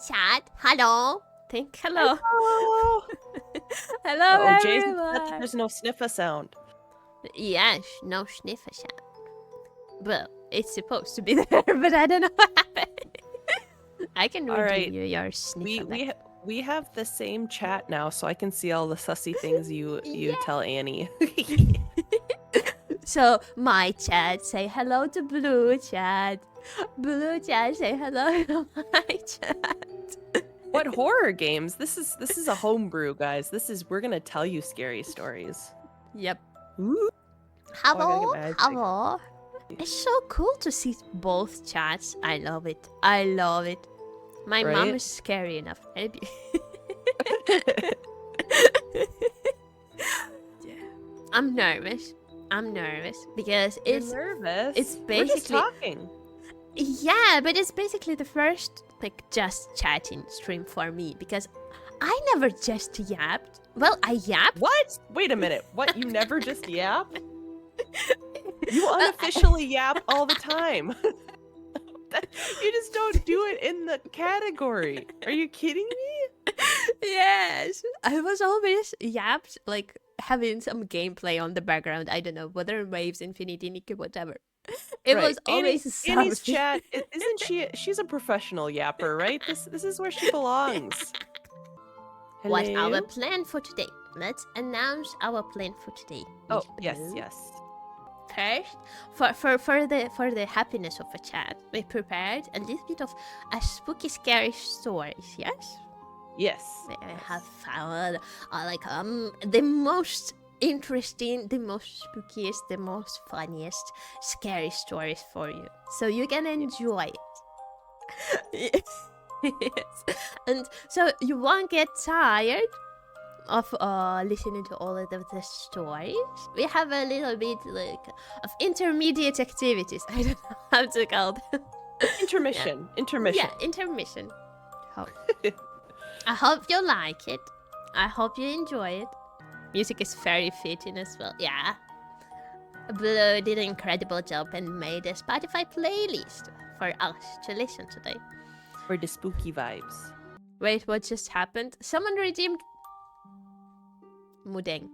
chat. Hello. Think hello. Hello. Hello, Oh, Jason everyone. said that there's no sniffer sound. Yes, no sniffer sound. Well, it's supposed to be there, but I don't know what happened. I can All redo right. you your sniffer. We have the same chat now, so I can see all the sussy things you Yeah. tell Annie. So my chat say hello to blue chat. Blue chat say hello to my chat. What horror games? This is a homebrew, guys. We're gonna tell you scary stories. Yep. Ooh. Hello, get hello. It's so cool to see both chats. I love it. I love it. My mom Right? is scary enough. Maybe. I'm nervous. Because You're it's nervous. it's We're just basically talking. yeah, but it's basically the first like just chatting stream for me because I never just yapped. Well, I yapped. What? Wait a minute. What? You never just yap? You unofficially yap all the time. You just don't do it in the category. Are you kidding me? Yes, I was always yapped, like having some gameplay on the background. I don't know, Weather Waves, Infinity Nikki, whatever. It Right. was always Annie's something. chat, isn't she? She's a professional yapper, right? This is where she belongs. What's our Hello? plan for today? Let's announce our plan for today. Oh, yes. First, for the happiness of a chat, we prepared a little bit of a spooky, scary stories. Yes. Yes. We have found the most interesting, the most spookiest, the most funniest, scary stories for you, so you can enjoy it. Yes. And so you won't get tired of listening to all of the stories. We have a little bit like of intermediate activities. I don't know how to call them. Intermission. Yeah. Intermission. Yeah, intermission. I hope you like it. I hope you enjoy it. Music is very fitting as well. Yeah. Blue did an incredible job and made a Spotify playlist for us to listen today. For the spooky vibes. Wait, what just happened? Someone redeemed Mudeng.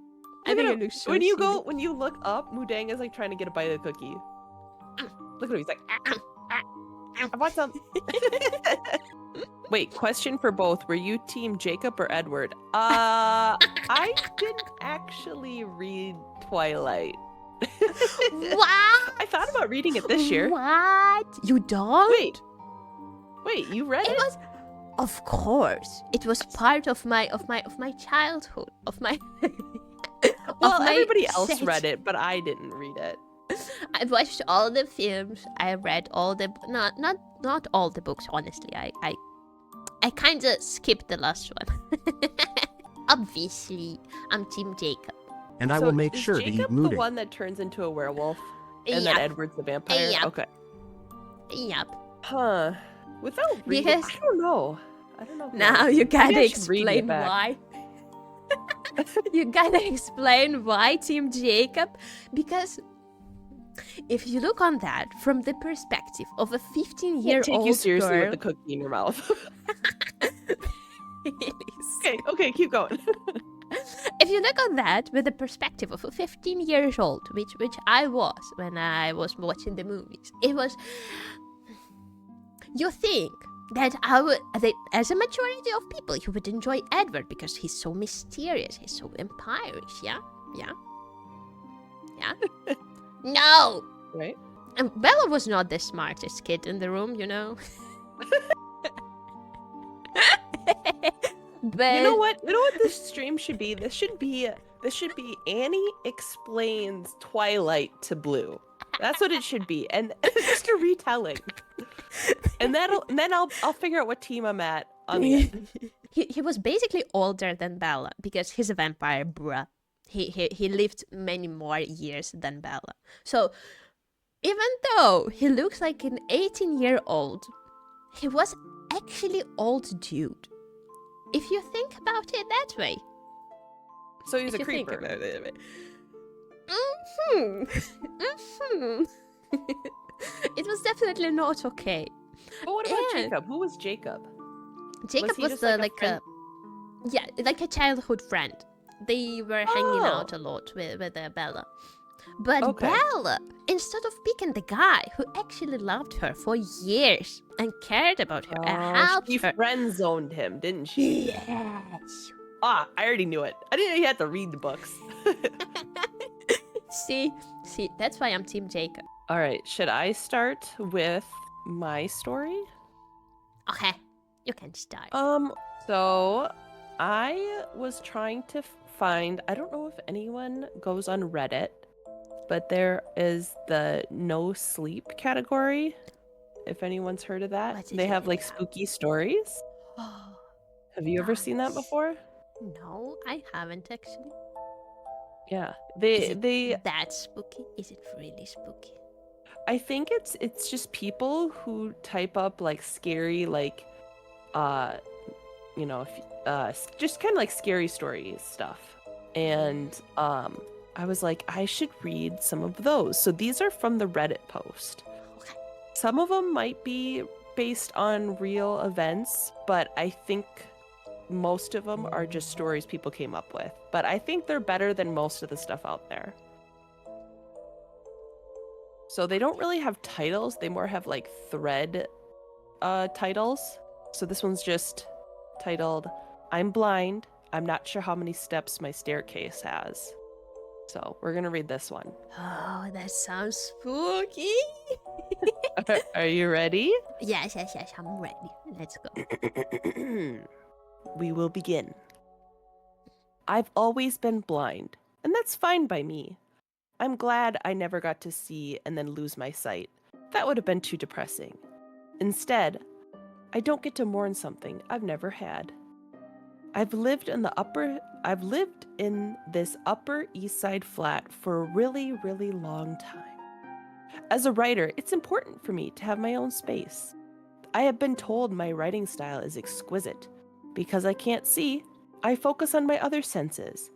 I Look think at it looks so when you silly. when you look up, Mudang is like trying to get a bite of the cookie. Look at him, he's like, I want some. Wait, question for both. Were you team Jacob or Edward? I didn't actually read Twilight. What? I thought about reading it this year. What? You don't? Wait, you read it? It was, of course, it was part of my childhood, of my. Well, everybody else read it, but I didn't read it. I watched all the films. I read all the not all the books. Honestly, I kind of skipped the last one. Obviously, I'm Team Jacob. And I will make sure to eat Jacob the Mooding. one that turns into a werewolf, and Yep. then Edward's the vampire. Yep. Okay. Yep. Huh. Without reading, Because I don't know. now you gotta Maybe I should read it explain back. why. You gotta explain why Team Jacob, because if you look on that from the perspective of a 15-year-old Take you seriously girl, with the cookie in your mouth. it is. Okay, keep going. If you look on that with the perspective of a 15 years old, which I was when I was watching the movies, it was. You think that as a majority of people, you would enjoy Edward because he's so mysterious, he's so vampirish, yeah? No! Right? And Bella was not the smartest kid in the room, you know? But You know what? You know what this stream should be? This should be Annie explains Twilight to Blue. That's what it should be, and just a retelling. And then I'll figure out what team I'm at on the end. he was basically older than Bella because he's a vampire, bruh. He lived many more years than Bella. So even though he looks like an 18-year-old, he was actually old dude. If you think about it that way. So he's If a you think creeper. about it. It was definitely not okay. But what about Yeah. Jacob? Who was Jacob? Jacob he was just the like a friend? yeah, like a childhood friend. They were hanging Oh, out a lot with Bella. But okay. Bella, instead of picking the guy who actually loved her for years and cared about her and Oh, helped she her. friend zoned him, didn't she? Yes. Ah, I already knew it. I didn't know you had to read the books. See, that's why I'm Team Jacob. All right, should I start with my story? Okay, you can start. So I was trying to find, I don't know if anyone goes on Reddit, but there is the no sleep category. If anyone's heard of that, What is they it have like about? spooky stories. Oh, Have you ever seen that nice. before? No, I haven't actually. Yeah. Is They it they that spooky? Is it really spooky? I think it's just people who type up like scary like uh if just kind of like scary stories stuff. And I was like I should read some of those. So these are from the Reddit post. Okay. Some of them might be based on real events, but I think most of them are just stories people came up with. But I think they're better than most of the stuff out there. So they don't really have titles, they more have like thread titles. So this one's just titled I'm blind. I'm not sure how many steps my staircase has. So we're going to read this one. Oh, that sounds spooky. Are you ready? Yes, I'm ready. Let's go. We will begin. I've always been blind, and that's fine by me. I'm glad I never got to see and then lose my sight. That would have been too depressing. Instead, I don't get to mourn something I've never had. I've lived in this Upper East Side flat for a really, really long time. As a writer, it's important for me to have my own space. I have been told my writing style is exquisite. Because I can't see, I focus on my other senses,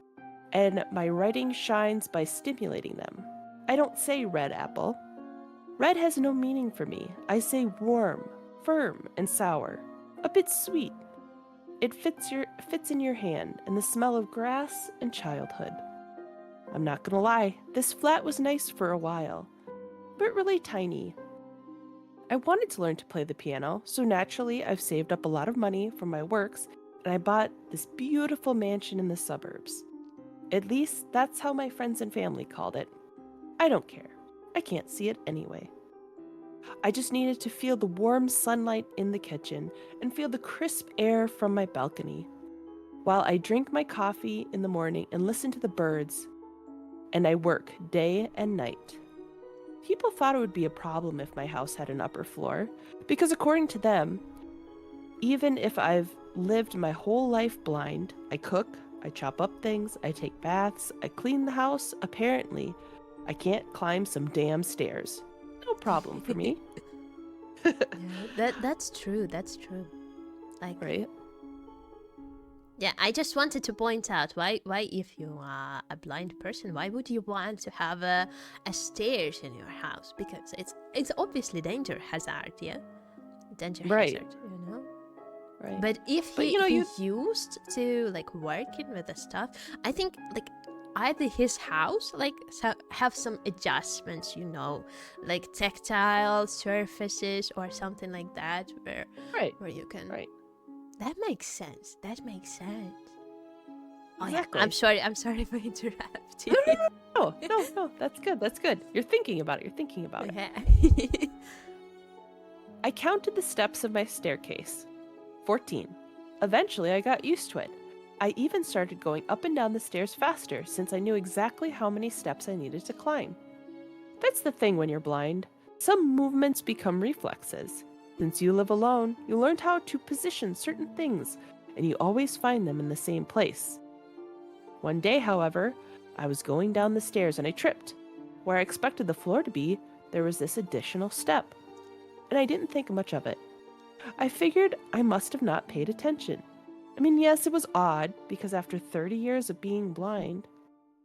and my writing shines by stimulating them. I don't say red apple. Red has no meaning for me. I say warm, firm, and sour, a bit sweet. It fits in your hand and the smell of grass and childhood. I'm not gonna lie, this flat was nice for a while, but really tiny. I wanted to learn to play the piano, so naturally I've saved up a lot of money from my works and I bought this beautiful mansion in the suburbs. At least that's how my friends and family called it. I don't care. I can't see it anyway. I just needed to feel the warm sunlight in the kitchen and feel the crisp air from my balcony, while I drink my coffee in the morning and listen to the birds, and I work day and night. People thought it would be a problem if my house had an upper floor, because according to them, even if I've lived my whole life blind, I cook, I chop up things, I take baths, I clean the house, apparently, I can't climb some damn stairs. No problem for me. Yeah, that's true. That's true. Like, Right? yeah, I just wanted to point out why if you are a blind person, why would you want to have a stairs in your house? Because it's obviously danger hazard, yeah, danger Right. hazard, you know. Right. But if But he, you know, he used to like working with the stuff, I think like either his house like have some adjustments, you know, like tactile surfaces or something like that, right. where you can. Right. That makes sense. That makes sense. Oh yeah, Exactly. I'm sorry for interrupting. No, that's good. That's good. You're thinking about it. Yeah. I counted the steps of my staircase. 14. Eventually, I got used to it. I even started going up and down the stairs faster since I knew exactly how many steps I needed to climb. That's the thing when you're blind. Some movements become reflexes. Since you live alone, you learned how to position certain things, and you always find them in the same place. One day, however, I was going down the stairs and I tripped. Where I expected the floor to be, there was this additional step, and I didn't think much of it. I figured I must have not paid attention. I mean, yes, it was odd, because after 30 years of being blind,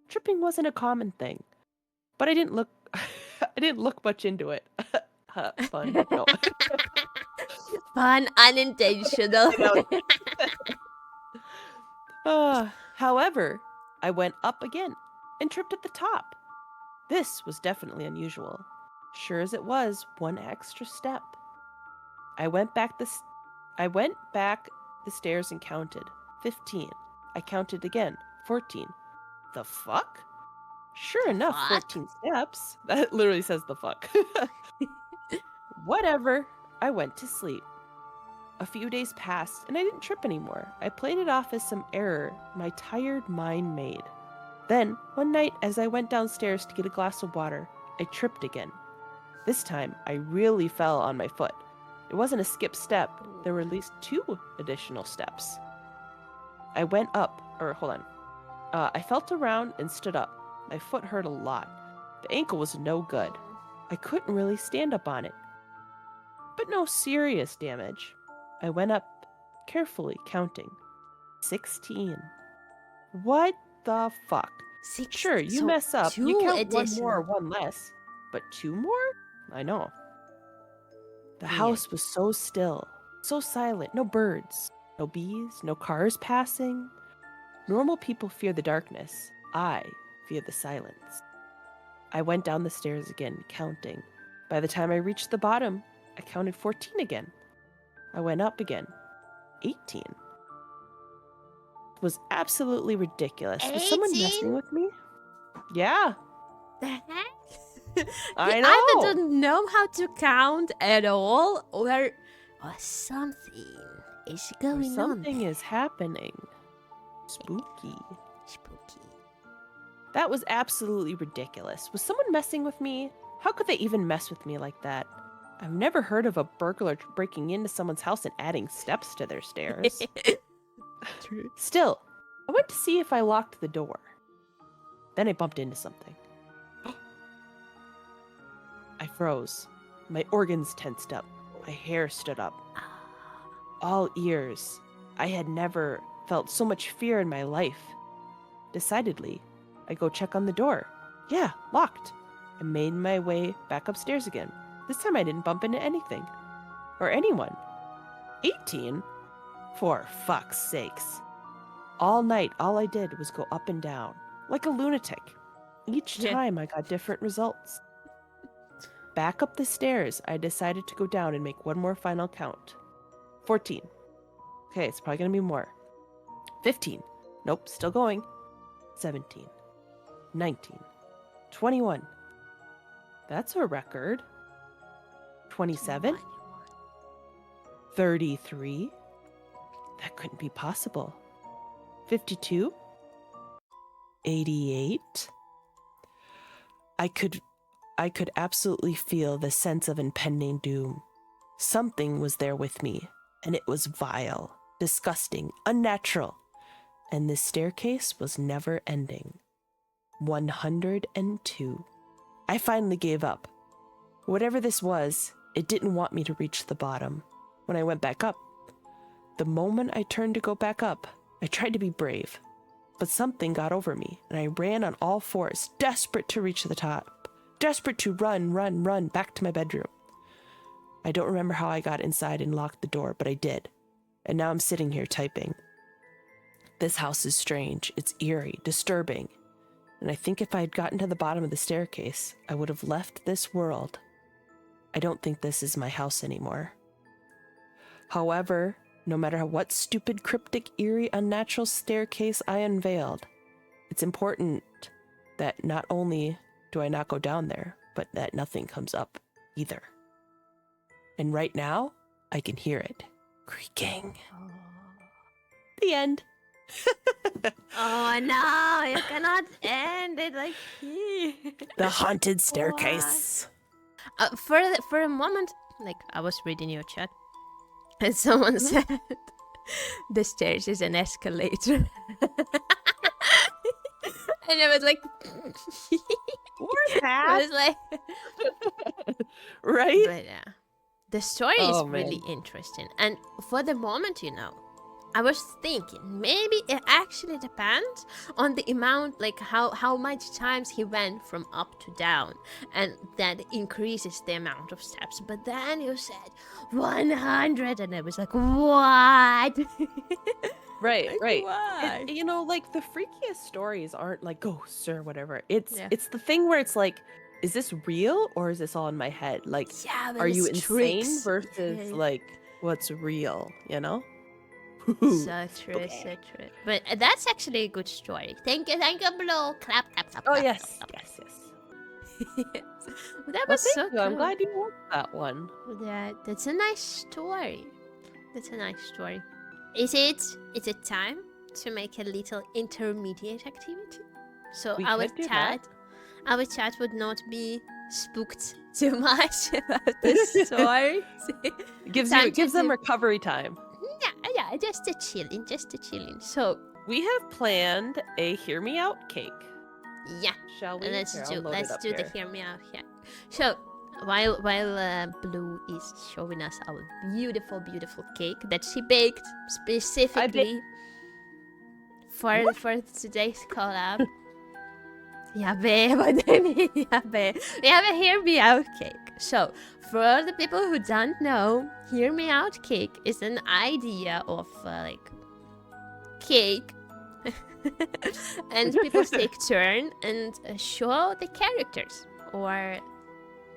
tripping wasn't a common thing. But I didn't look much into it. Fun. No. Fun, unintentional. However, I went up again and tripped at the top. This was definitely unusual. Sure as it was, one extra step. I went back the stairs and counted 15. I counted again 14. The fuck? Sure enough, Fuck? 14 steps. That literally says the fuck. Whatever. I went to sleep. A few days passed and I didn't trip anymore. I played it off as some error my tired mind made. Then, one night, as I went downstairs to get a glass of water, I tripped again. This time, I really fell on my foot. It wasn't a skip step, there were at least 2 additional steps. I went up, I felt around and stood up. My foot hurt a lot. The ankle was no good. I couldn't really stand up on it. But no serious damage. I went up, carefully counting. 16. What the fuck? Sure, you So mess up, you 2 count one more or additional. one less. But 2 more? I know. The Weird. house was so still, so silent. No birds, no bees, no cars passing. Normal people fear the darkness. I fear the silence. I went down the stairs again, counting. By the time I reached the bottom, I counted 14 again. I went up again. 18. It was absolutely ridiculous. Was someone 18? messing with me? Yeah, The heck? I You know. either don't know how to count at all, or something is going on. Something is happening. Spooky. Spooky. That was absolutely ridiculous. Was someone messing with me? How could they even mess with me like that? I've never heard of a burglar breaking into someone's house and adding steps to their stairs. True. Still, I went to see if I locked the door. Then I bumped into something. I froze. My organs tensed up. My hair stood up. All ears. I had never felt so much fear in my life. Decidedly, I go check on the door. Yeah, locked. I made my way back upstairs again. This time I didn't bump into anything. Or anyone. 18? For fuck's sakes. All night, all I did was go up and down, like a lunatic. Each Yeah. time I got different results. Back up the stairs, I decided to go down and make one more final count. 14. Okay, it's probably gonna be more. 15. Nope, still going. 17. 19. 21. That's a record. 27. 33. That couldn't be possible. 52. 88. I could absolutely feel the sense of impending doom. Something was there with me, and it was vile, disgusting, unnatural, and this staircase was never ending. 102. I finally gave up. Whatever this was, it didn't want me to reach the bottom. When I went back up, the moment I turned to go back up, I tried to be brave, but something got over me, and I ran on all fours, desperate to reach the top. Desperate to run back to my bedroom. I don't remember how I got inside and locked the door, but I did. And now I'm sitting here typing. This house is strange. It's eerie, disturbing. And I think if I had gotten to the bottom of the staircase, I would have left this world. I don't think this is my house anymore. However, no matter what stupid, cryptic, eerie, unnatural staircase I unveiled, it's important that not only do I not go down there, but that nothing comes up either. And right now, I can hear it creaking. Oh. The end. Oh no, you cannot end it like here. The haunted staircase. For a moment, like I was reading your chat, and someone said the stairs is an escalator. And I was like, Or I that. was like, Right? but yeah, the story is Oh, really man. interesting. And for the moment, you know, I was thinking maybe it actually depends on the amount, like how much times he went from up to down, and that increases the amount of steps. But then you said 100, and I was like, what? Right, Like, right. why? You know, like the freakiest stories aren't like ghosts or whatever. It's Yeah. it's the thing where it's like, is this real or is this all in my head? Like, Yeah, but are you it's insane tricks. versus Yeah. like what's real? You know? So true, Okay. so true. But that's actually a good story. Thank you, Blue. Clap, clap, clap, Oh clap, yes, clap, yes, yes. clap. Well, that Well, was thank so you. I'm cool. glad you liked that one. That's a nice story. That's a nice story. Is it time to make a little intermediate activity? So We could do that. our chat would not be spooked too much about this story. It gives them recovery time. Yeah, just a chilling. So We have planned a hear me out cake. yeah, Shall we? let's Here, I'll load let's it up do the here. hear me out here. So while Blue is showing us our beautiful cake that she baked specifically for today's collab. Yeah, babe, what do you mean? Yeah, babe. We have a hear me out cake. So, for the people who don't know, hear me out cake is an idea of like cake. And people take turn and show the characters, or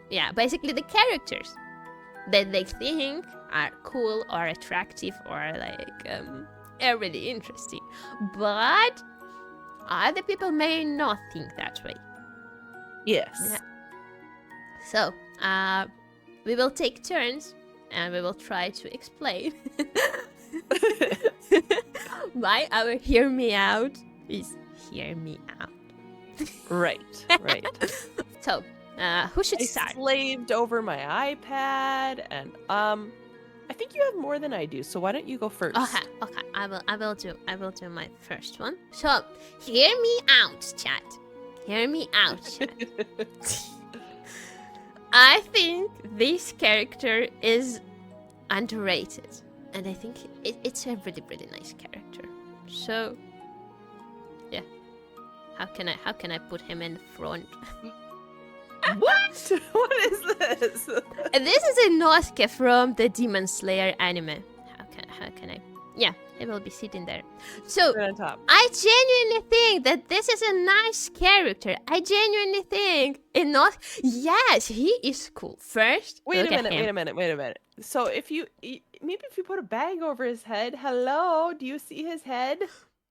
yeah, basically the characters that they think are cool or attractive or like are really interesting, but other people may not think that way. Yes. Yeah. So we will take turns and we will try to explain why our hear me out is hear me out. Right. So who should I start? slaved over my iPad, and I think you have more than I do. So why don't you go first? Okay. I will do my first one. So hear me out, chat. Hear me out, chat. I think this character is underrated, and I think it's a really nice character. So yeah, how can I put him in front? What? What is this? This is a Nosuke from the Demon Slayer anime. How can I? Yeah, it will be sitting there. So Right on top. I genuinely think that this is a nice character. I genuinely think yes, he is cool. First, Wait a look at him. minute. So if you maybe if you put a bag over his head, hello, do you see his head?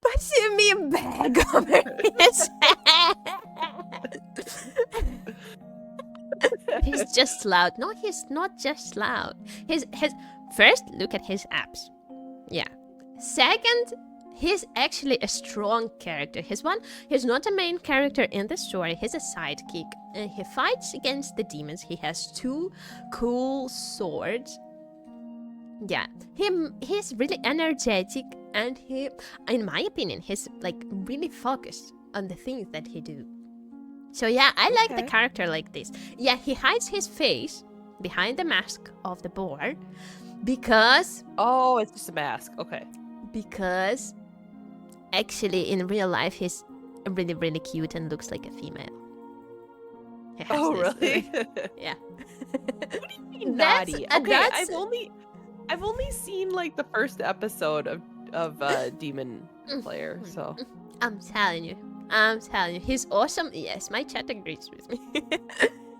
What do you mean bag over his head? He's just loud. No, he's not just loud. His first, look at his abs. Yeah. Second, he's actually a strong character. He's not a main character in the story. He's a sidekick. And he fights against the demons. He has 2 cool swords. Yeah. He's really energetic, and he, in my opinion, he's like really focused on the things that he do. So yeah, I like the character like this. Yeah, he hides his face behind the mask of the boar because... Oh, it's just a mask. Okay. Because actually in real life he's really cute and looks like a female. Oh, really? Yeah. What do you mean naughty? Okay, I've only seen like the first episode of Demon Slayer, so I'm telling you, he's awesome. Yes, my chat agrees with me.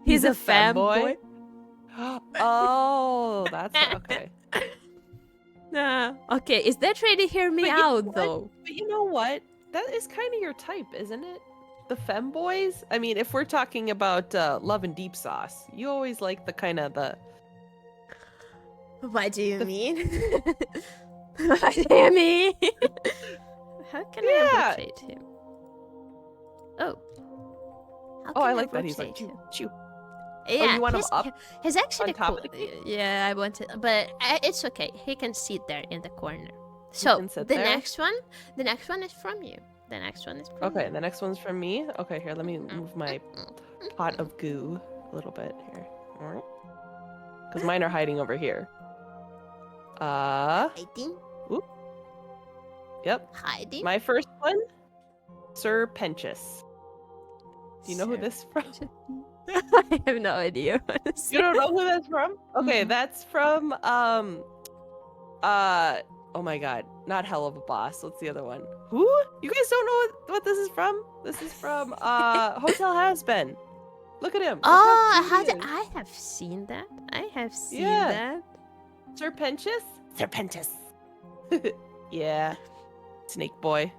He's a fanboy. Oh, that's okay. Okay, is that ready? Hear me out, though. But you know what? That is kind of your type, isn't it? The femboys. I mean, if we're talking about Love and Deep Sauce, you always like the kind of the. What do you mean? What do you mean? How can I infiltrate him? Oh. I like that. He's like, chew. Yeah, you want him up? He's actually on top cool. of the cake? Yeah, I want it, but it's okay. He can sit there in the corner. So the next one is from you. The next one is from Okay, you. the next one's from me. Okay, here, let me move my pot of goo a little bit here. Because mine are hiding over here. I think. Oop. Yep. Hiding. My first one, Sir Pentious. Do you know who this is from? I have no idea. You don't know who that's from? Okay, Mm. that's from oh my god, not Hell of a Boss. What's the other one? Who? You guys don't know what this is from? This is from Hotel Has Been. Look at him. Look how cute he is. I have seen that. I have seen Yeah. that. Sir Pentious? Sir Pentious. Yeah. Snake boy.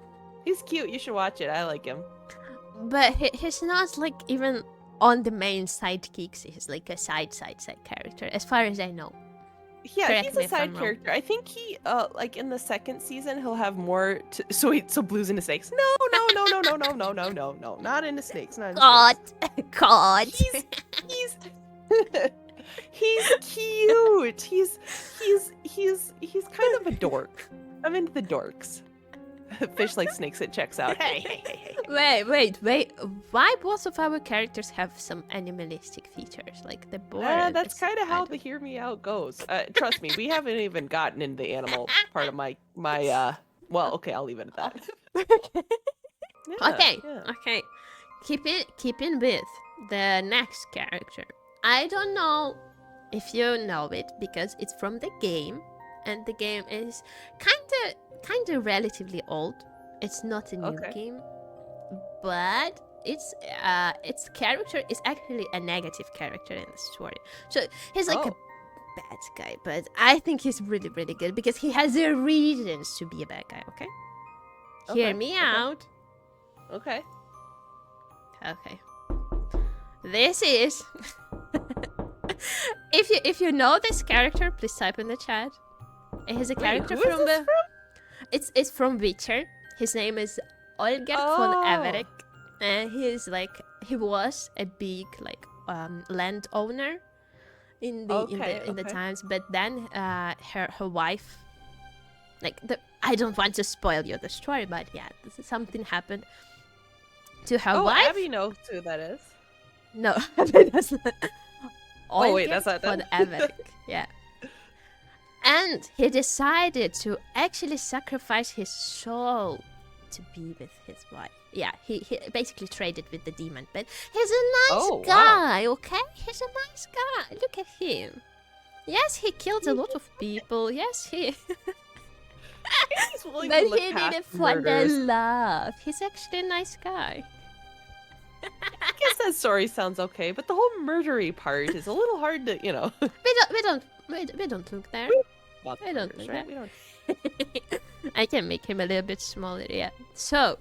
He's cute. You should watch it. I like him. But he's not like even on the main sidekicks. He's like a side character, as far as I know. Yeah, Correct he's me a if I'm side wrong. character. I think he like in the second season he'll have more so Blue's into snakes. No, not into snakes, not into God, snakes. God. He's he's cute. He's kind of a dork. I'm into the dorks. Fish like snakes, it checks out. Hey. Wait. Why both of our characters have some animalistic features, like the board? That's kind of how the hear me out goes. Trust me, we haven't even gotten into the animal part of my well, okay, I'll leave it at that. Yeah. Okay. Keep in with the next character. I don't know if you know it because it's from the game, and the game is kind of relatively old. It's not a new Okay. game, but its character is actually a negative character in the story. So he's like a bad guy, but I think he's really, really good because he has the reasons to be a bad guy. Okay, hear me out. Okay. Okay. This is if you know this character, please type in the chat. It is a character who is from this the It's from Witcher. His name is Olger von Everec. And he was a big landowner in the times, but then her wife, I don't want to spoil you the story, but yeah, something happened to her wife. Abby knows who that is. No, that's not. Oh wait, that's not von Everec. Yeah. And he decided to actually sacrifice his soul to be with his wife. Yeah, he basically traded with the demon, but he's a nice guy, okay? He's a nice guy. Look at him. Yes, he killed a lot of people. Yes, he... But he didn't fall in love. He's actually a nice guy. I guess that story sounds okay, but the whole murdery part is a little hard to, We don't look there. I don't look there. We don't. I can make him a little bit smaller, yeah. So,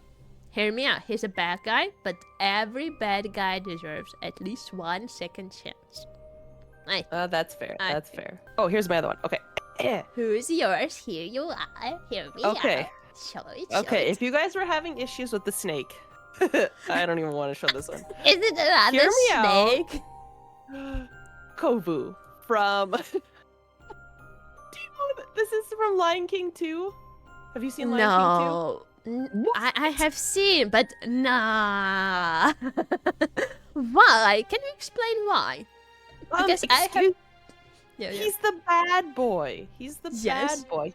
hear me out. He's a bad guy, but every bad guy deserves at least 1 second chance. That's fair. That's fair. Oh, here's my other one. Okay. Who's yours? Here you are. Hear me out. Show it. Okay, if you guys were having issues with the snake, I don't even want to show this one. Is it another Hear me snake? Out. Kovu from... Do you know this is from Lion King 2? Have you seen Lion King 2? I have seen, but nah. Why? Can you explain why? Because He's the bad boy. He's the bad boy.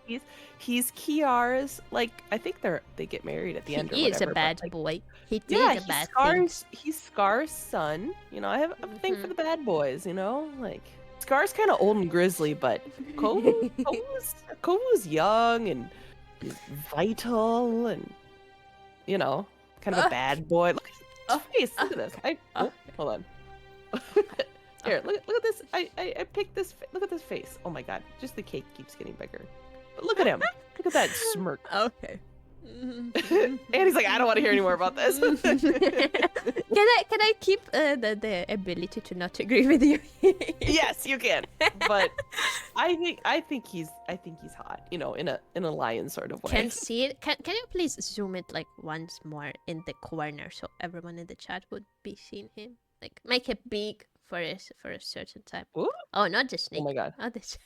He's Kiara's, I think they get married at the end or whatever. He is a bad boy. He did a bad thing. He's Scar's son. You know, I have a thing for the bad boys, you know? Scar's kind of old and grizzly, but Kovu's young and he's vital and, you know, kind of a bad boy. Look at his face. Look at this. Hold on. Here, look at this. I picked this. Look at this face. Oh my god. Just the cake keeps getting bigger. But look at him. Look at that smirk. Okay. And he's like, I don't want to hear any more about this. Can I keep the ability to not agree with you? Yes, you can. But I think he's hot. You know, in a lion sort of way. Can see it. Can you please zoom it once more in the corner so everyone in the chat would be seeing him? Make it big for a certain time. Ooh. Oh, not the snake. Oh my god. Not this.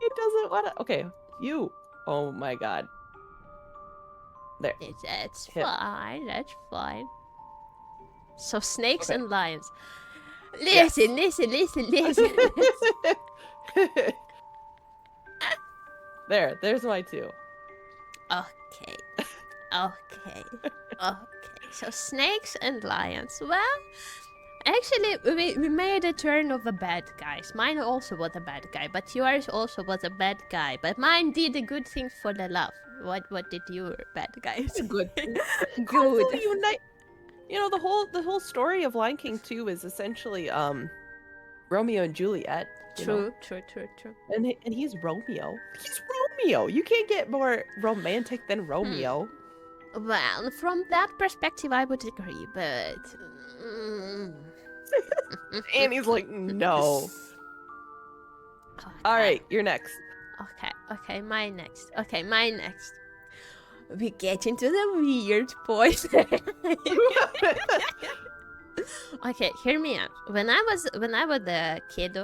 It doesn't want to. Okay, you. Oh my god. There. That's fine. That's fine. So snakes and lions. Listen. There's my 2. Okay. Okay. Okay. So snakes and lions. Well, actually, we made a turn of the bad guys. Mine also was a bad guy, but yours also was a bad guy. But mine did a good thing for the love. What did your bad guys? A good thing. Good. Hopefully you know, the whole story of Lion King 2 is essentially Romeo and Juliet. You know? True. And he's Romeo. He's Romeo. You can't get more romantic than Romeo. Well, from that perspective, I would agree, but. And he's like, no. Okay. All right, you're next. Okay, my next. We get into the weird point. Okay, hear me out. When I was a kid,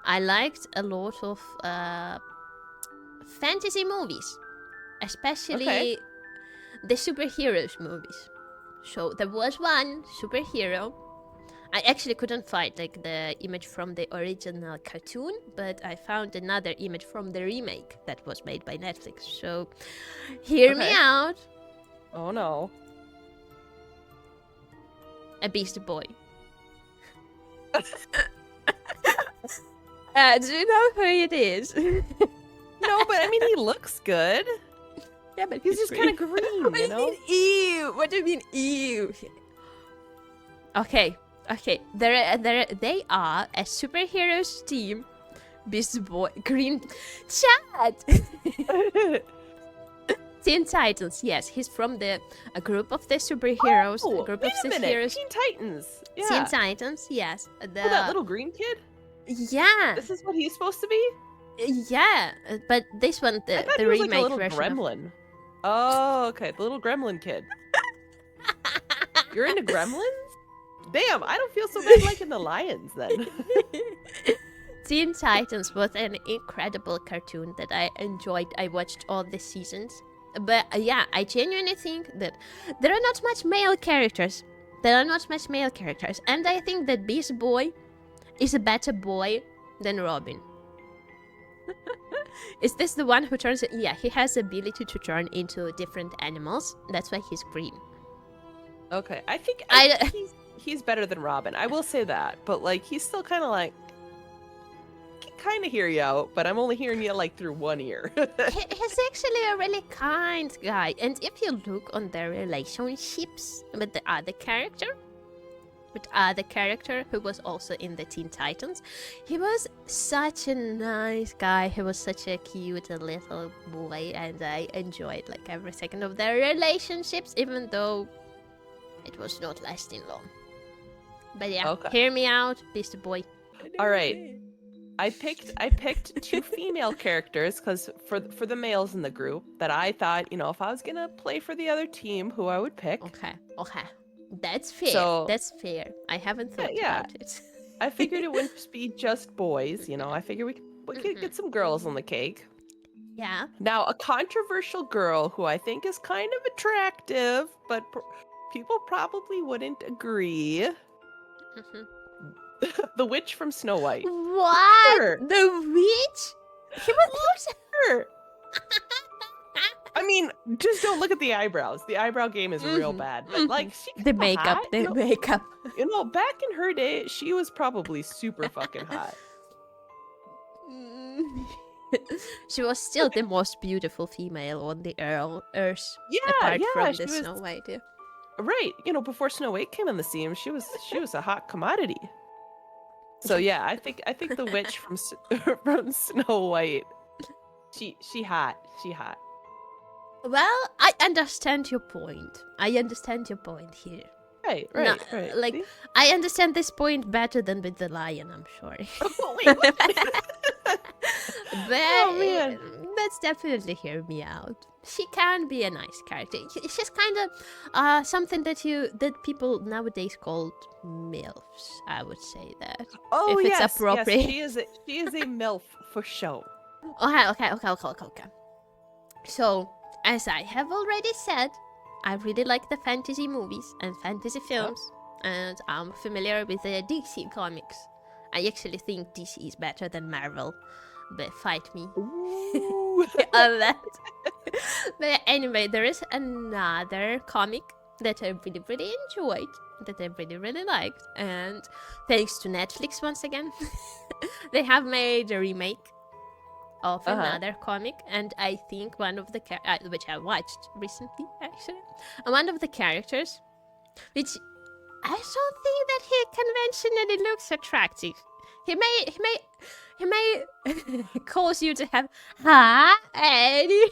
I liked a lot of fantasy movies, especially the superheroes movies. So there was one superhero. I actually couldn't find like the image from the original cartoon, but I found another image from the remake that was made by Netflix. So hear me out. Oh no. A Beast Boy. Do you know who it is? No, but I mean, he looks good. Yeah, but He's just kind of green, you know? Ew. What do you mean, ew? Okay. They are a superheroes team. Beast Boy, Green, Chad. Teen Titans. Yes, he's from a group of the superheroes. Oh, a group wait of a minute. superheroes. Teen Titans. Yeah. Teen Titans. Yes. That little green kid. Yeah. This is what he's supposed to be. Yeah, but this one, I thought the he was remake like a little version. gremlin. Oh, okay, the little gremlin kid. You're into gremlins? Damn, I don't feel so bad liking the lions then. Teen Titans was an incredible cartoon that I enjoyed. I watched all the seasons. But yeah, I genuinely think that there are not much male characters. And I think that Beast Boy is a better boy than Robin. Is this the one who turns... Yeah, he has the ability to turn into different animals. That's why he's green. Okay, I think he's better than Robin. I will say that. But like, he's still kind of like... kind of hear you out, but I'm only hearing you like through one ear. He's actually a really kind guy. And if you look on their relationships with the other character who was also in the Teen Titans, he was such a nice guy. He was such a cute little boy, and I enjoyed like every second of their relationships, even though it was not lasting long. But yeah, hear me out, Beast Boy. All right. I picked 2 female characters because for the males in the group that I thought, you know, if I was gonna play for the other team, who I would pick. Okay. That's fair. That's fair. I haven't thought about it. I figured it wouldn't be just boys, you know. I figured we could get some girls on the cake. Yeah. Now, a controversial girl who I think is kind of attractive, but people probably wouldn't agree. The witch from Snow White. What? The witch? He was her. I mean, just don't look at the eyebrows. The eyebrow game is real bad. But like, the makeup, makeup. You know, back in her day, she was probably super fucking hot. She was still the most beautiful female on the earth. Yeah, apart from she the was, Snow White. Yeah. Right, you know, before Snow White came on the scene, she was a hot commodity. So yeah, I think the witch from Snow White, she hot. Well, I understand your point. Here. Right. Like, see? I understand this point better than with the lion, I'm sorry. Oh, wait, what? But Oh, man. That's definitely hear me out. She can be a nice character. She's kind of something that people nowadays call MILFs. I would say that. Oh, if yes, it's appropriate. Yes, she is a MILF for sure. Okay. So, as I have already said, I really like the fantasy movies and fantasy films, and I'm familiar with the DC comics. I actually think DC is better than Marvel, but fight me Ooh. on that. But anyway, there is another comic that I really, really enjoyed, that I really, really liked, and thanks to Netflix once again, they have made a remake of another comic, and I think one of the which I watched recently actually, and one of the characters, which I don't think that he conventionally looks attractive. He may cause you to have Eddie,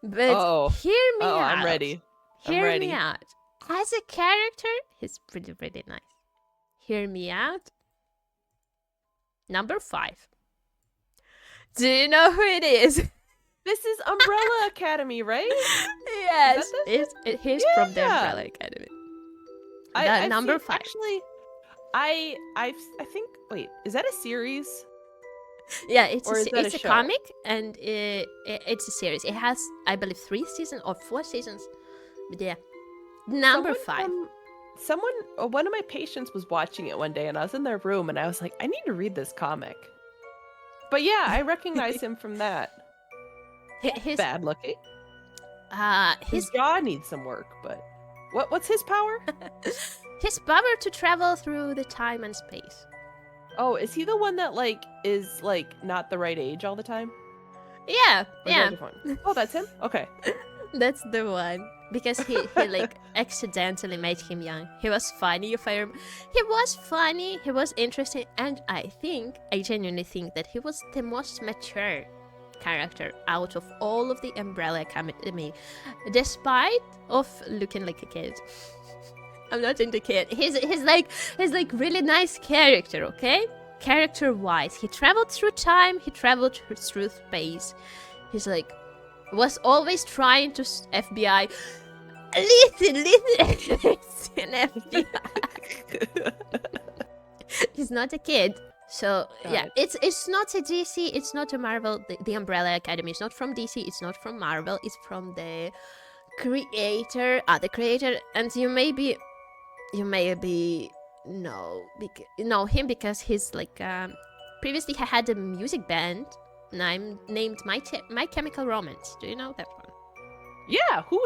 but hear me out. I'm ready. Hear me out. As a character, he's pretty, really nice. Hear me out. Number 5. Do you know who it is? This is Umbrella Academy, right? Yes, he's from the Umbrella Academy. Number 5. Actually, I think. Wait, is that a series? Yeah, it's a show? comic, and it's a series. It has, I believe, 3 seasons or 4 seasons. But yeah, number 5. One of my patients was watching it one day, and I was in their room, and I was like, I need to read this comic. But yeah, I recognize him from that. He's bad looking. His jaw needs some work, but what's his power? His power to travel through the time and space. Oh, is he the one that is not the right age all the time? Yeah, yeah. Oh, that's him? Okay. That's the one. Because he accidentally made him young. He was funny, if I remember. He was funny, he was interesting, and I genuinely think that he was the most mature character out of all of the Umbrella Academy, despite of looking like a kid. I'm not into kid. He's really nice character, okay? Character-wise, he traveled through time, he traveled through space. He's was always trying to FBI. Listen, FBI. He's not a kid. So yeah, it's not a DC, it's not a Marvel. The Umbrella Academy is not from DC, it's not from Marvel, it's from the creator, the creator, and you may know him because he's previously he had a music band named My Chemical Romance. Do you know that one? Yeah. Who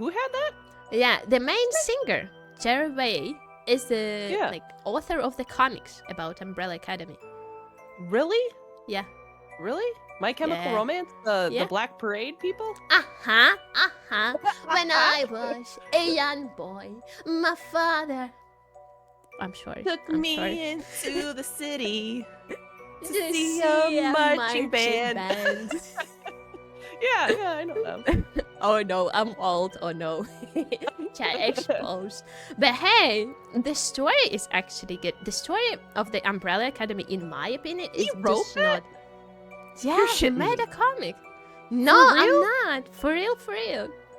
had that? Yeah, the main singer, Jerry Way, is the author of the comics about Umbrella Academy. Really? Yeah. Really? My Chemical Romance? The Black Parade people? When I was a young boy, my father... I'm sorry. Took me into the city to see a marching band. Yeah, I know them. Oh no, I'm old. Oh no. Exposed. But hey, the story is actually good. The story of the Umbrella Academy, in my opinion, is just not... Yeah, he made a comic. No, I'm not. For real.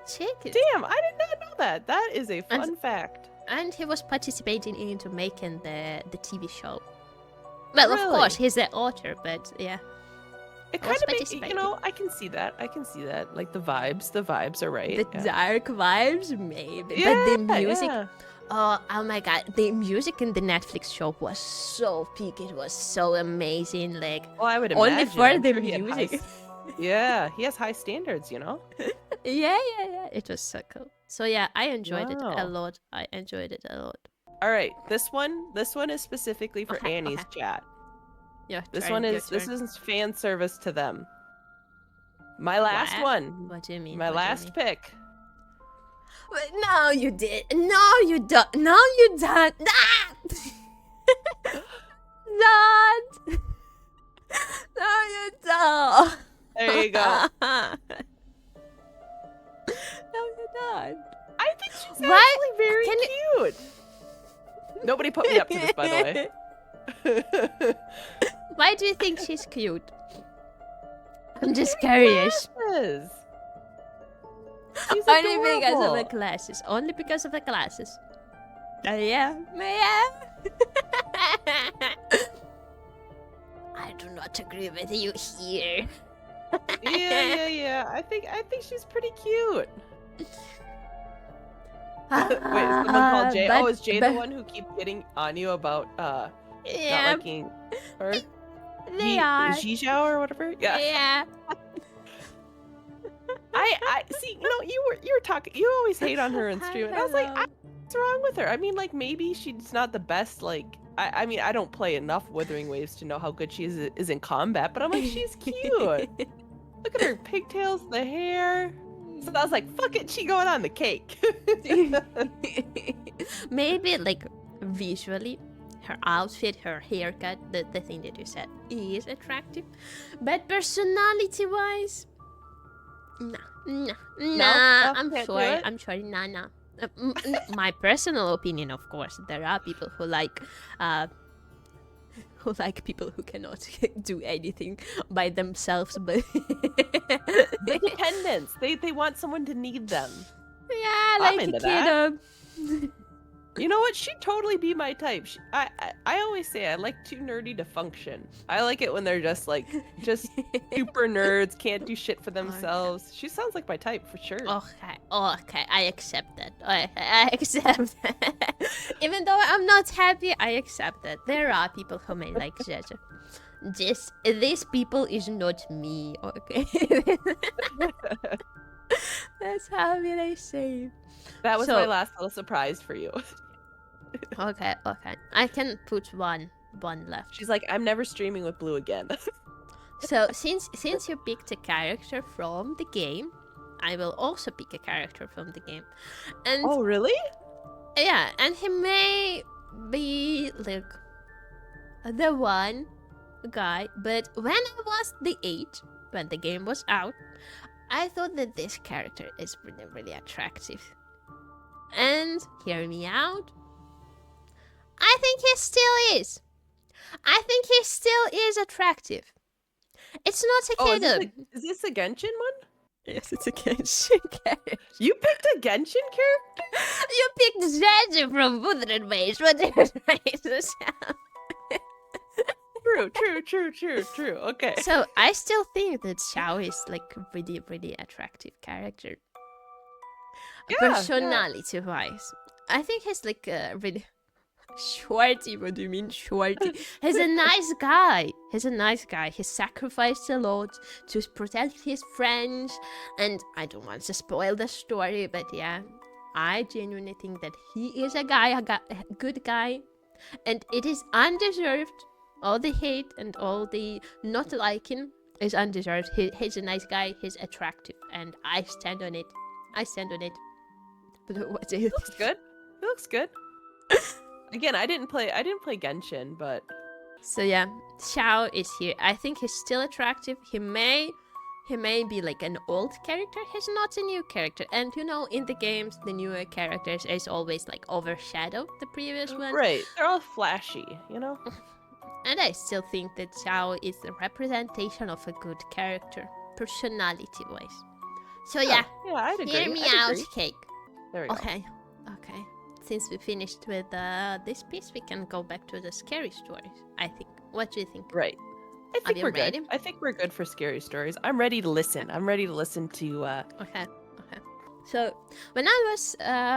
Check it. Damn, I did not know that. That is a fun fact. And he was participating into making the TV show. Well, of course, he's the author, but yeah. It kind of makes, I can see that. Like the vibes are right. The dark vibes, maybe. Yeah, but the music, oh my god, the music in the Netflix show was so peak. It was so amazing. Well, I would imagine. Only for the music. Yeah, he has high standards, Yeah. It was so cool. So yeah, I enjoyed it a lot. All right, this one is specifically for Annie's chat. Yeah, this is fan service to them. My last one. What do you mean? My last pick. No, you did. No, you don't. No, you don't. Don't. No, you don't. There you go. No, you don't. I think she's actually very cute. Nobody put me up to this, by the way. Why do you think she's cute? I'm just curious. Only because of the glasses. Only because of the glasses. Yeah. I do not agree with you here. Yeah. I think she's pretty cute. Wait, is someone called Jay? Is Jay the one who keeps getting on you about Yeah, liking her. they are. Zhizhao or whatever. Yeah. Yeah. I see. You were talking. You always hate on her in stream, and I was like, Hello. what's wrong with her? I mean, like maybe she's not the best. Like, I mean, I don't play enough Wuthering Waves to know how good she is in combat, but I'm like, she's cute. Look at her pigtails, the hair. So I was like, fuck it, she going on the cake. Maybe like visually, her outfit, her haircut, the thing that you said is attractive, but personality-wise, nah. No, I'm can't do sorry. it? I'm sorry. Nah. My personal opinion, of course, there are people who like people who cannot do anything by themselves, but Independence. They want someone to need them. yeah, I'm like into a kid. You know what? She'd totally be my type. I always say I like too nerdy to function. I like it when they're just super nerds, can't do shit for themselves. She sounds like my type for sure. Okay, I accept that. I accept that. Even though I'm not happy, I accept that. There are people who may like Jaja. These people is not me, okay? That's how will I say. That was my last little surprise for you. Okay. I can put one left. She's like, I'm never streaming with Blue again. So since you picked a character from the game, I will also pick a character from the game. And oh, really? yeah, and he may be like the one guy, but when I was the age, when the game was out, I thought that this character is really, really attractive. And hear me out, I think he still is. I think he still is attractive. It's not a kid. Is this a Genshin one? Yes, it's a Genshin character. You picked a Genshin character? You picked Zedge from Wuthering Waves. What are you trying to say? True. Okay. So I still think that Xiao is like a really, really attractive character. Personality-wise, I think he's like a really shorty. What do you mean shorty? He's a nice guy. He sacrificed a lot to protect his friends, and I don't want to spoil the story, but yeah, I genuinely think that he is a good guy, and it is undeserved. All the hate and all the not liking is undeserved. He's a nice guy. He's attractive, and I stand on it. But what do you think? Looks good. It looks good. Again, I didn't play Genshin, but so yeah, Xiao is here. I think he's still attractive. He may be like an old character. He's not a new character, and in the games, the newer characters is always like overshadow the previous one. Right, they're all flashy, And I still think that Xiao is the representation of a good character, personality-wise. So yeah, I'd agree. hear me out, Cake. There we go. Okay. Since we finished with this piece, we can go back to the scary stories, I think. What do you think? Right. I think we're ready? good. I think we're good for scary stories. I'm ready to listen. I'm ready to listen to Okay. So, when I was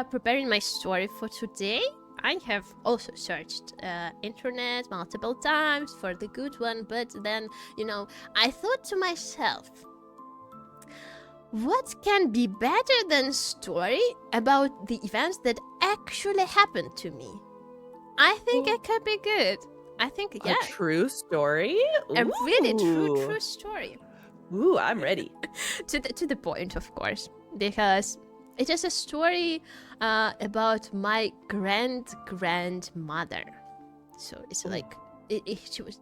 preparing my story for today, I have also searched internet multiple times for the good one, but then, I thought to myself, what can be better than a story about the events that actually happened to me? I think it could be good. I think, yeah. A true story? A really true story. Ooh, I'm ready. to the point, of course, because it is a story about my grandmother. So it's like she was.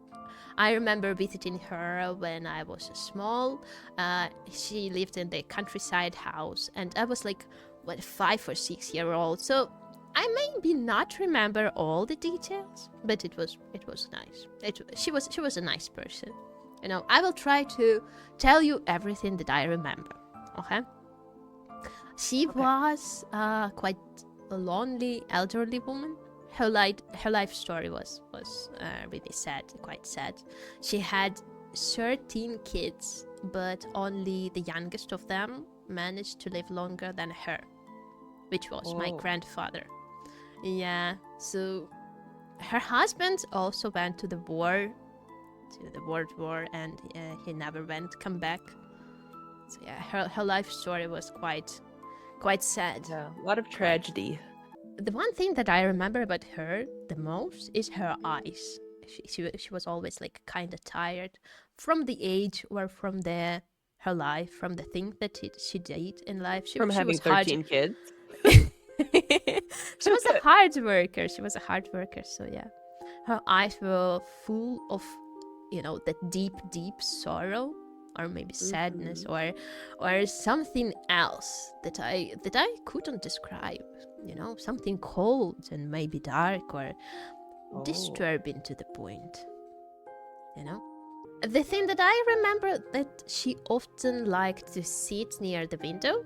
I remember visiting her when I was small. She lived in the countryside house, and I was like 5 or 6 years old. So I maybe not remember all the details, but it was nice. She was a nice person. I will try to tell you everything that I remember. Okay. She was quite a lonely elderly woman. Her life story was really sad, quite sad. She had 13 kids, but only the youngest of them managed to live longer than her, which was my grandfather. Yeah, so her husband also went to the World War, and he never come back. So yeah, her life story was quite sad. Yeah, a lot of tragedy. The one thing that I remember about her the most is her eyes. She was always like kind of tired from the age or from her life, from the thing that she did in life. From she having was hard. 13 kids. She was a hard worker. So yeah, her eyes were full of, that deep sorrow, or maybe sadness, or something else that I couldn't describe. Something cold and maybe dark or disturbing to the point. The thing that I remember, that she often liked to sit near the window.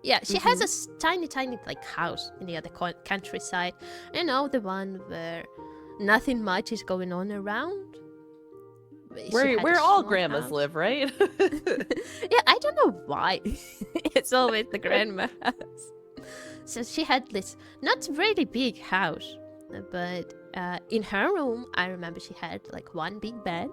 Yeah, she has a tiny like house near the countryside. The one where nothing much is going on around. Where all grandmas live, right? Yeah, I don't know why. It's always the grandma house. So she had this not really big house, but in her room, I remember she had like one big bed,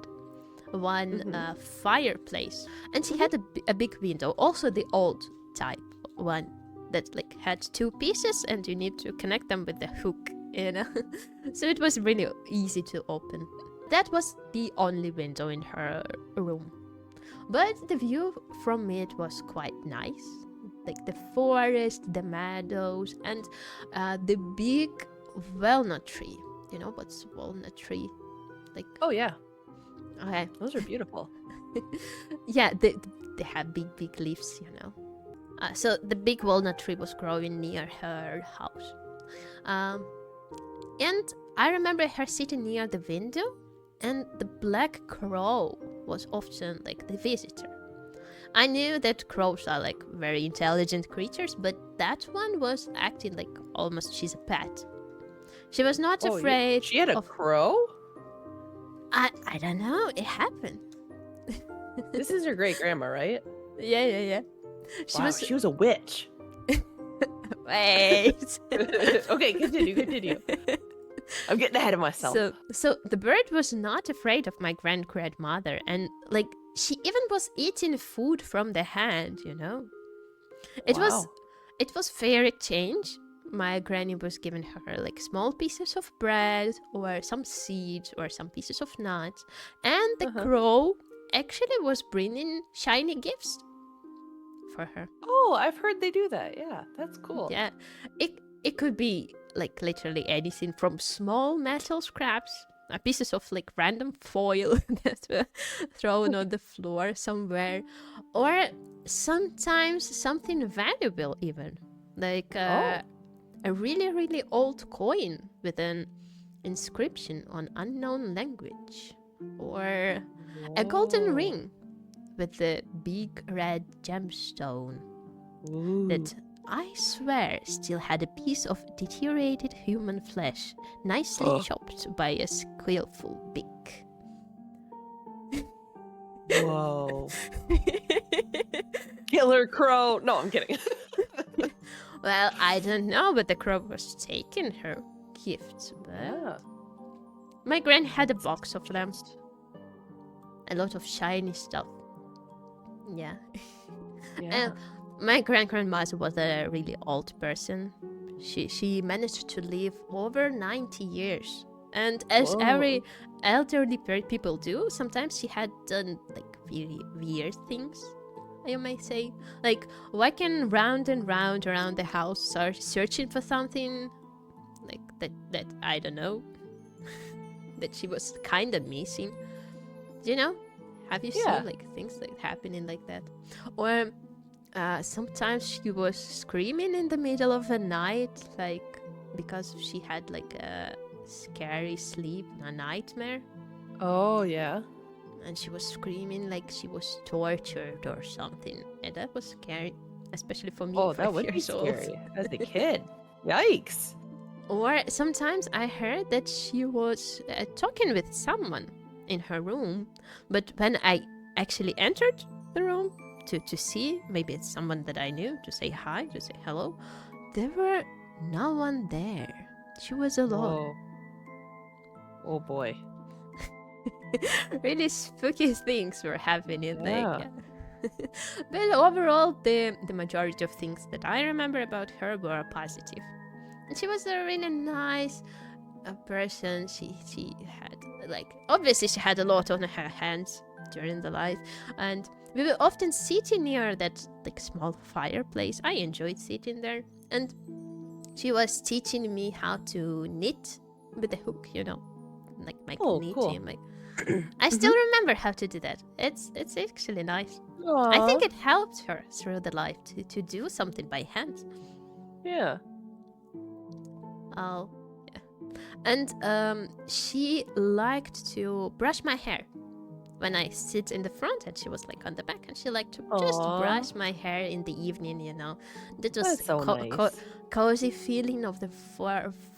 one fireplace, and she had a big window, also the old type one that like had two pieces, and you need to connect them with the hook, So it was really easy to open. That was the only window in her room, but the view from it was quite nice, like the forest, the meadows, and the big walnut tree. You know what's walnut tree? Like, oh yeah, okay, those are beautiful. Yeah, they have big leaves. So the big walnut tree was growing near her house, and I remember her sitting near the window, and the black crow was often like the visitor. I knew that crows are like very intelligent creatures, but that one was acting like almost she's a pet. She was not afraid. She had a crow? I don't know. It happened. This is your great grandma, right? Yeah. She was a witch. Wait. Okay, continue. I'm getting ahead of myself. So the bird was not afraid of my grandmother, and like she even was eating food from the hand. It was fair exchange. My granny was giving her like small pieces of bread or some seeds or some pieces of nuts, and the crow actually was bringing shiny gifts for her. Oh, I've heard they do that. Yeah, that's cool. Yeah, it could be like literally anything from small metal scraps, pieces of like random foil that were thrown on the floor somewhere, or sometimes something valuable even, like a really old coin with an inscription on unknown language, or a golden ring with the big red gemstone that I swear still had a piece of deteriorated human flesh, nicely chopped by a skillful beak. Whoa. Killer crow. No, I'm kidding. Well, I don't know, but the crow was taking her gifts. But my gran had a box of them. A lot of shiny stuff. Yeah. And my grandmother was a really old person. She managed to live over 90 years. And as every elderly people do, sometimes she had done like very weird things, you may say. Like walking round and round around the house, searching for something like that I don't know, that she was kind of missing. Have you seen like things like happening like that? Or sometimes she was screaming in the middle of the night, like because she had like a scary sleep, a nightmare. Oh yeah. And she was screaming like she was tortured or something, and that was scary, especially for me. Oh, that would be scary as a kid. Yikes. Or sometimes I heard that she was talking with someone in her room, but when I actually entered the room to see, maybe it's someone that I knew, to say hi, to say hello, there were no one there. She was alone. Whoa. Oh boy. Really spooky things were happening. Like, Yeah. but overall, the majority of things that I remember about her were positive. And she was a really nice person. She had, like, obviously she had a lot on her hands during the life, and we were often sitting near that like small fireplace. I enjoyed sitting there, and she was teaching me how to knit with a hook, like my Oh, knitting. cool. I still remember how to do that. It's actually nice. I Aw. think it helped her through the life to do something by hand. Yeah. Oh, yeah. And she liked to brush my hair when I sit in the front, and she was like on the back, and she liked to just Aw. brush my hair in the evening. That was That's so nice. cozy feeling of the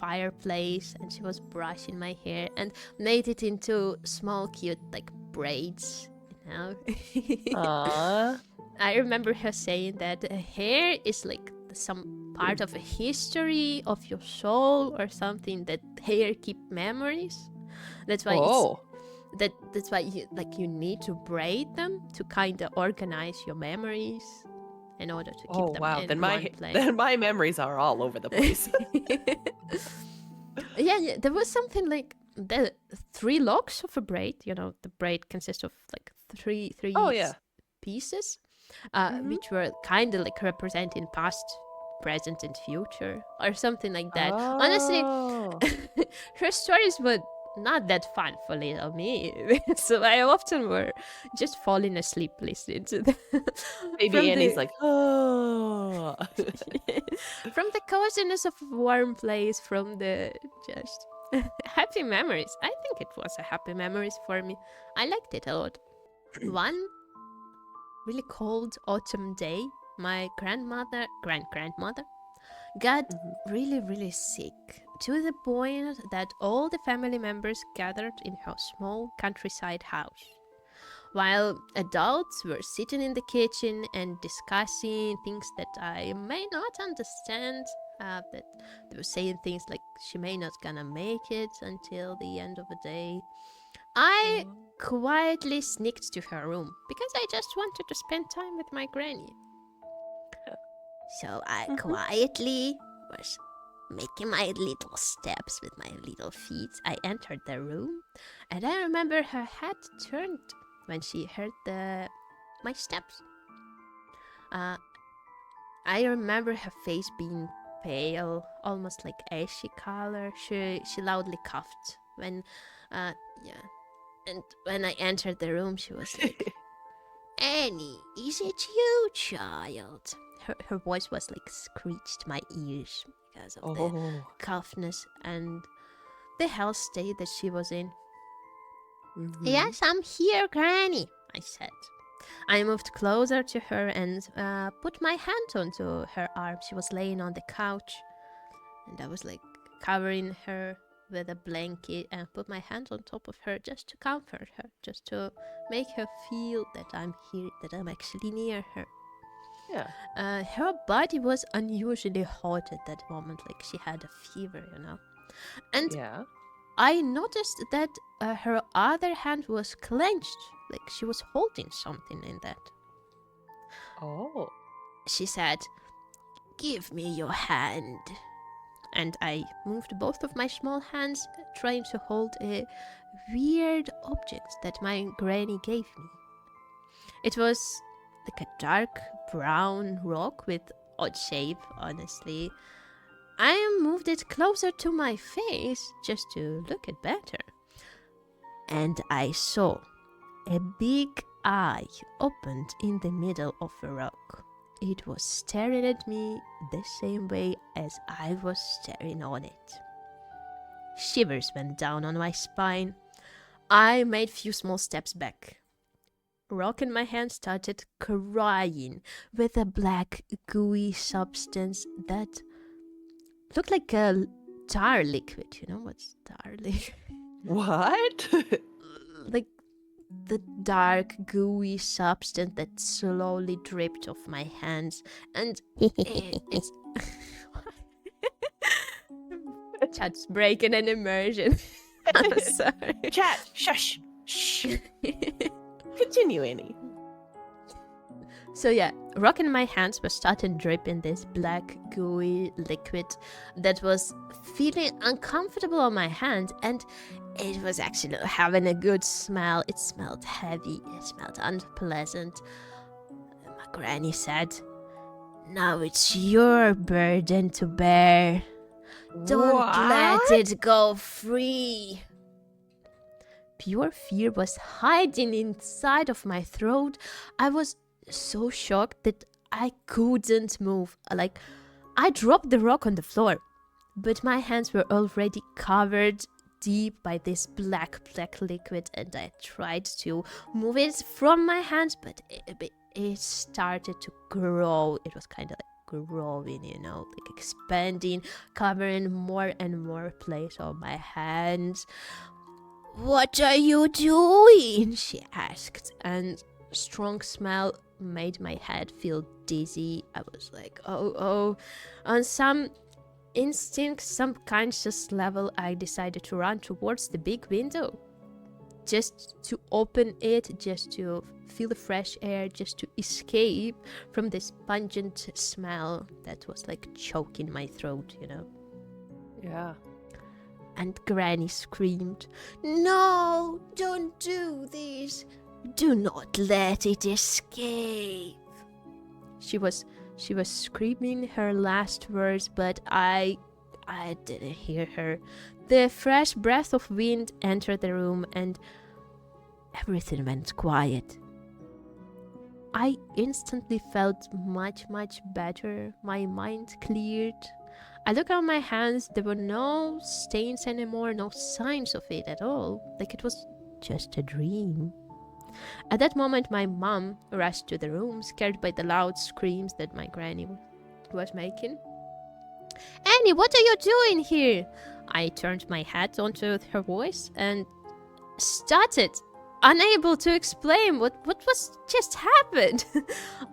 fireplace, and she was brushing my hair and made it into small cute like braids. Aw. I remember her saying that hair is like some part of a history of your soul or something, that hair keep memories. That's why Oh. that's why you need to braid them to kind of organize your memories in order to keep Oh them wow. in Then one place. then my memories are all over the place. yeah, there was something like the 3 locks of a braid. The braid consists of like three Oh yeah. pieces, Mhm. which were kind of like representing past, present, and future, or something like that. Honestly, Oh. her stories were not that fun for little me, so I often were just falling asleep listening to them. Baby Annie's like, oh. From the coziness of a warm place, from the just happy memories. I think it was a happy memories for me. I liked it a lot. One really cold autumn day, my grandmother got really sick, to the point that all the family members gathered in her small countryside house. While adults were sitting in the kitchen and discussing things that I may not understand, that they were saying things like she may not gonna make it until the end of the day, I quietly sneaked to her room because I just wanted to spend time with my granny. So I quietly was making my little steps with my little feet. I entered the room, and I remember her head turned when she heard my steps. I remember her face being pale, almost like ashy color. She loudly coughed when, yeah. And when I entered the room, she was like, "Annie, is it you, child?" Her voice was like screeched my ears because of the coughness and the health state that she was in. "Yes, I'm here, Granny," I said. I moved closer to her and put my hand onto her arm. She was laying on the couch, and I was like covering her with a blanket and put my hand on top of her just to comfort her, just to make her feel that I'm here, that I'm actually near her. Yeah. Her body was unusually hot at that moment, like she had a fever, And Yeah. I noticed that her other hand was clenched, like she was holding something in that. Oh. She said, "Give me your hand." And I moved both of my small hands, trying to hold a weird object that my granny gave me. It was like a dark brown rock with odd shape, honestly. I moved it closer to my face just to look it better. And I saw a big eye opened in the middle of a rock. It was staring at me the same way as I was staring on it. Shivers went down on my spine. I made few small steps back. Rock in my hand started crying with a black, gooey substance that looked like a tar liquid. You know what's tar liquid? What? Like the dark, gooey substance that slowly dripped off my hands, and it's Chad's breaking an immersion. I'm sorry. Chat. Shush. Shh. Continue, Annie. So yeah, rock in my hands was starting dripping this black gooey liquid that was feeling uncomfortable on my hand, and it was actually having a good smell. It smelled heavy, it smelled unpleasant. My granny said, "Now it's your burden to bear. Don't let it go free." Pure fear was hiding inside of my throat. I was so shocked that I couldn't move. Like, I dropped the rock on the floor, but my hands were already covered deep by this black liquid, and I tried to move it from my hands, but it started to grow. It was kind of like growing, like expanding, covering more and more place on my hands. "What are you doing?" she asked, and strong smell made my head feel dizzy. I was like, oh. On some instinct, some conscious level, I decided to run towards the big window. Just to open it, just to feel the fresh air, just to escape from this pungent smell that was like choking my throat, Yeah. And Granny screamed, "No, don't do this. Do not let it escape." She was screaming her last words, but I didn't hear her. The fresh breath of wind entered the room and everything went quiet. I instantly felt much better. My mind cleared. I looked at my hands. There were no stains anymore, no signs of it at all. Like it was just a dream. At that moment, my mom rushed to the room, scared by the loud screams that my granny was making. "Annie, what are you doing here?" I turned my head onto her voice and stuttered, unable to explain what was just happened.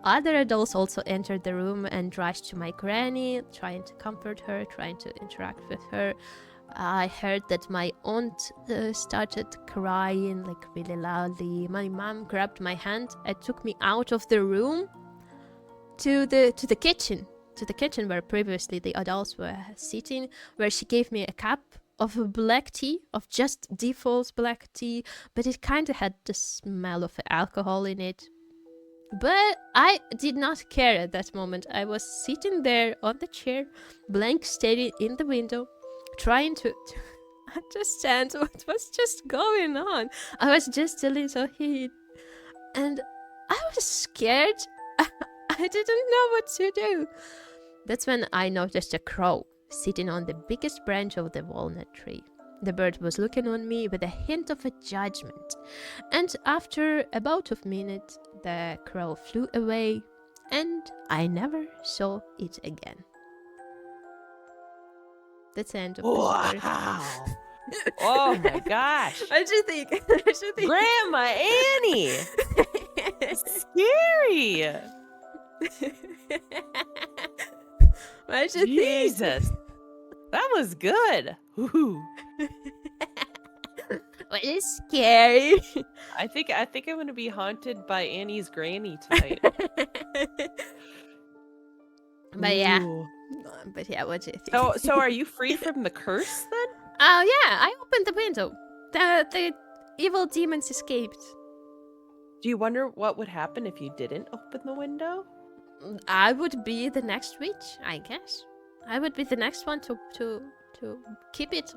Other adults also entered the room and rushed to my granny, trying to comfort her, trying to interact with her. I heard that my aunt started crying like really loudly. My mom grabbed my hand and took me out of the room to the kitchen. To the kitchen where previously the adults were sitting, where she gave me a cup of black tea, of just default black tea, but it kind of had the smell of alcohol in it. But I did not care at that moment. I was sitting there on the chair, blank staring in the window, trying to understand what was just going on. I was just a little kid, and I was scared. I didn't know what to do. That's when I noticed a crow sitting on the biggest branch of the walnut tree. The bird was looking on me with a hint of a judgment, and after about a minute, the crow flew away, and I never saw it again. That's the end of the story. Wow. Oh my gosh. What do you think? What do you think? Grandma Annie. Scary. What do you think? Jesus. That was good. Ooh. What is scary? I think I'm gonna be haunted by Annie's granny tonight. But yeah. Ooh. What do you think? So are you free from the curse then? Oh yeah, I opened the window. The evil demons escaped. Do you wonder what would happen if you didn't open the window? I would be the next witch, I guess. I would be the next one to keep it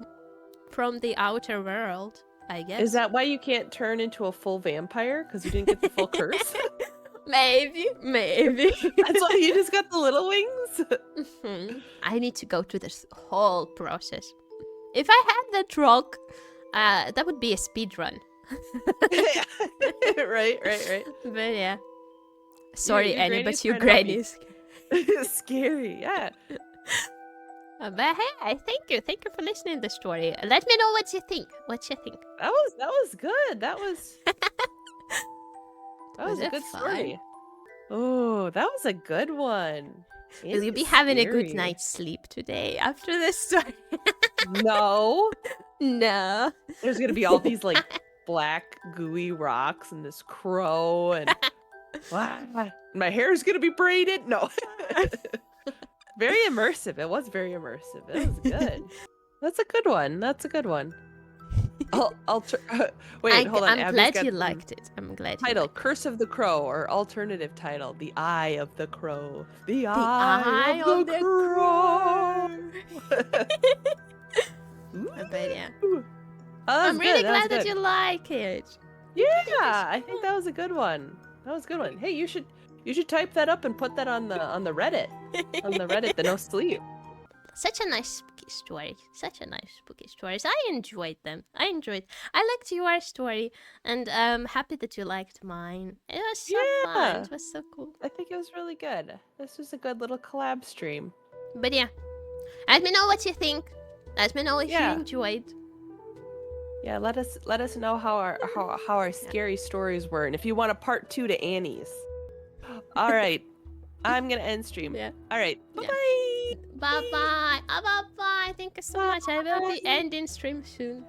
from the outer world, I guess. Is that why you can't turn into a full vampire? Because you didn't get the full curse? Maybe. That's why you just got the little wings? I need to go through this whole process. If I had that rock, that would be a speed run. Right. But yeah. Sorry, your Annie, granny's but your trying to help granny's Scary, yeah. But hey, thank you for listening to the story. Let me know what you think. That was good. That was Was a it good fun? story. Oh, that was a good one. Will you be It's having a scary. good night's sleep today after this story? No. No. There's gonna be all these like black gooey rocks and this crow and my hair's gonna be braided. No. Very immersive. It was very immersive. It was good. That's a good one. That's a good one. Wait, hold on. I'm Abby's glad got you some liked it. I'm glad you title: liked Curse of the Crow, or alternative title: The Eye of the Crow. The the Eye of the Crow. But yeah. Ooh. Oh, that was I'm really good. That was glad that good. you like it. Yeah, think it's I think that was a good one. That was a good one. Hey, you should type that up and put that on the Reddit. On the Reddit, the No Sleep. Such a nice spooky story. Such a nice spooky stories. I enjoyed them. I liked your story, and happy that you liked mine. It was so fun. Yeah. It was so cool. I think it was really good. This was a good little collab stream. But yeah, let me know what you think. Let me know if you Yeah. enjoyed. Yeah, let us know how our scary stories were, and if you want a part 2 to Annie's. All right, I'm gonna end stream. Yeah. All right, bye Yeah. bye. Bye bye. Bye bye. Thank you so much. I will be Bye. ending stream soon.